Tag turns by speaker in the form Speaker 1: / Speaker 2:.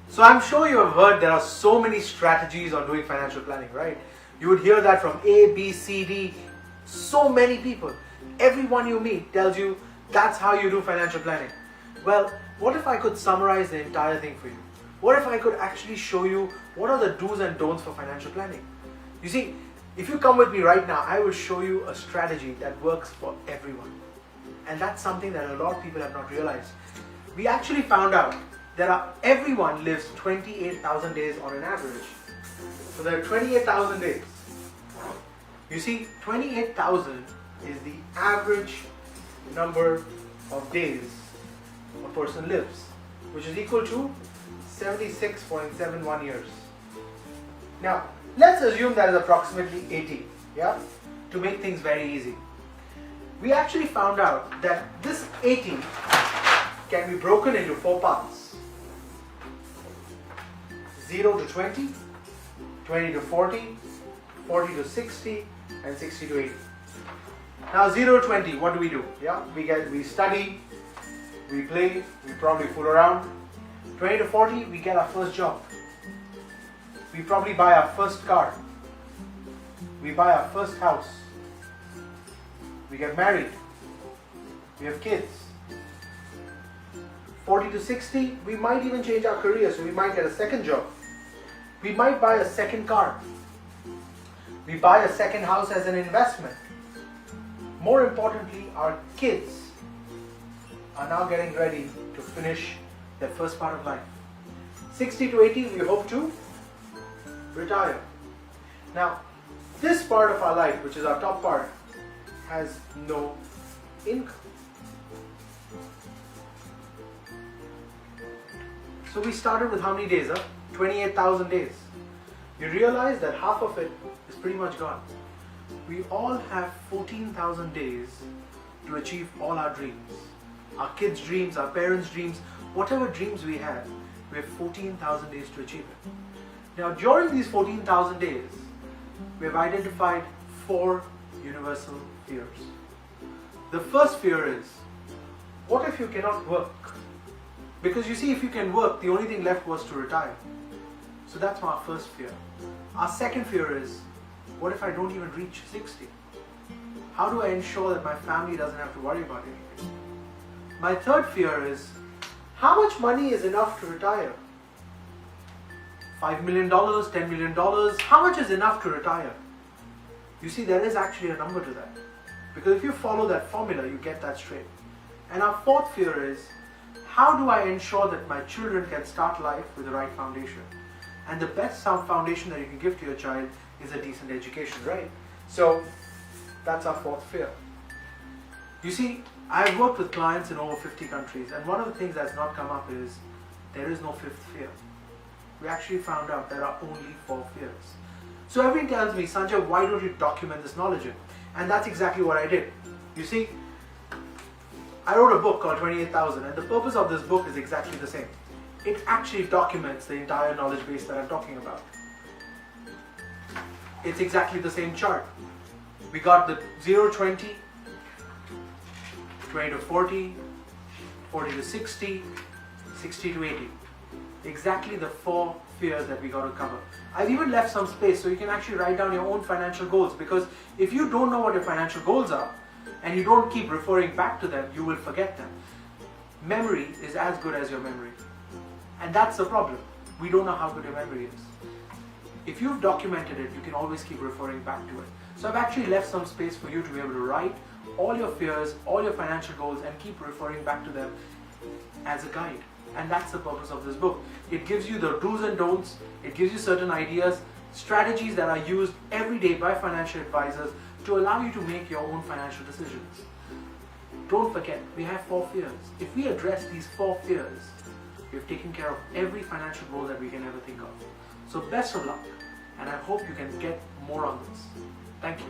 Speaker 1: So I'm sure you have heard there are so many strategies on doing financial planning, right? You would hear that from A, B, C, D, so many people. Everyone you meet tells you that's how you do financial planning. Well, what if I could summarize the entire thing for you? What if I could actually show you what are the do's and don'ts for financial planning? You see, if you come with me right now, I will show you a strategy that works for everyone. And that's something that a lot of people have not realized. We actually found out that everyone lives 28,000 days on an average. So there are 28,000 days. You see, 28,000 is the average number of days a person lives, which is equal to 76.71 years. Now, let's assume that is approximately 80, yeah, to make things very easy. We actually found out that this 80 can be broken into 4 parts. 0 to 20, 20 to 40, 40 to 60, and 60 to 80. Now 0 to 20, what do we do? Yeah, we study, we play, we probably fool around. 20 to 40, we get our first job. We probably buy our first car. We buy our first house. We get married. We have kids. 40 to 60, we might even change our career, so we might get a second job. We might buy a second car. We buy a second house as an investment. More importantly, our kids are now getting ready to finish their first part of life. 60 to 80, we hope to retire. Now, this part of our life, which is our top part, has no income. So we started with how many days? 28,000 days. You realize that half of it is pretty much gone. We all have 14,000 days to achieve all our dreams. Our kids' dreams, our parents' dreams, whatever dreams we have 14,000 days to achieve it. Now, during these 14,000 days, we have identified 4 universal fears. The first fear is, what if you cannot work? Because you see, if you can work, the only thing left was to retire. So that's our first fear. Our second fear is, what if I don't even reach 60? How do I ensure that my family doesn't have to worry about anything? My third fear is, how much money is enough to retire? $5 million, $10 million, how much is enough to retire? You see, there is actually a number to that. Because if you follow that formula, you get that straight. And our fourth fear is, how do I ensure that my children can start life with the right foundation? And the best sound foundation that you can give to your child is a decent education, right? So that's our fourth fear. You see, I've worked with clients in over 50 countries, and one of the things that's not come up is there is no fifth fear. We actually found out there are only 4 fears. So everyone tells me, Sanjay, why don't you document this knowledge in? And that's exactly what I did. You see, I wrote a book called 28,000, and the purpose of this book is exactly the same. It actually documents the entire knowledge base that I'm talking about. It's exactly the same chart. We got the 0 to 20, 20 to 40, 40 to 60, 60 to 80. Exactly the 4 fears that we got to cover. I've even left some space so you can actually write down your own financial goals, because if you don't know what your financial goals are and you don't keep referring back to them, you will forget them. Memory is as good as your memory. And that's the problem. We don't know how good your memory is. If you've documented it, you can always keep referring back to it. So I've actually left some space for you to be able to write all your fears, all your financial goals, and keep referring back to them as a guide. And that's the purpose of this book. It gives you the do's and don'ts. It gives you certain ideas, strategies that are used every day by financial advisors to allow you to make your own financial decisions. Don't forget, we have 4 fears. If we address these 4 fears, we've taken care of every financial goal that we can ever think of. So best of luck, and I hope you can get more on this. Thank you.